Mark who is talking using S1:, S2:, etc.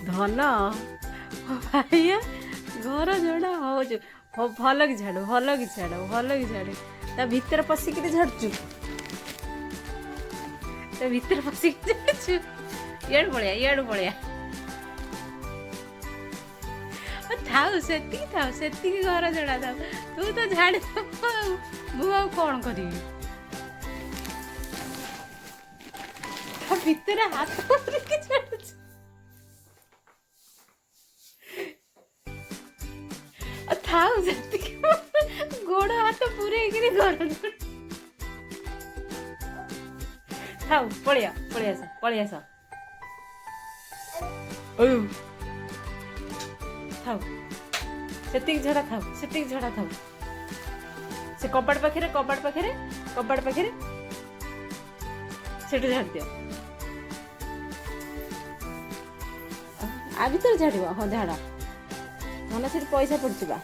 S1: ଧନ ଭାଇଆ ଘର ଝଡ଼ା ହଉଛୁ ଭଲ କି ଝାଡ଼ୁ ଭଲ କି ଝାଡ଼ୁ ତା ଭିତରେ ପଶିକିରି ଝାଡ଼ୁଛୁ ତା ଭିତରେ ପଶିକି ଝାଡ଼ୁଛୁ ଇଆଡ଼ୁ ପଳେଆ ଥାଉ ସେତିକି ଘର ଝଡ଼ା ଥାଉ ତୁ ତ ଝାଡ଼ି ଦେବୁ ଆଉ ମୁଁ ଆଉ କ'ଣ କରିବି ତା ଭିତରେ ହାତ ପୁରେଇକି ଝାଡ଼ୁଛୁ ଥାଉ ସେତିକି ଗୋଡ଼ ହାତ ପୁରେଇକିରି ଘର ଥାଉ ପଳେଇ ଆସ ଥାଉ ସେତିକି ଝଡ଼ା ଥାଉ ସେ କବାଟ ପାଖରେ ସେଠୁ ଝାଡ଼ି ଦିଅ ଆ ଭିତରେ ଝାଡ଼ିବ ହଁ ଝାଡ଼ ଭଲ ସେଠି ପଇସା ପଡ଼ିଯିବା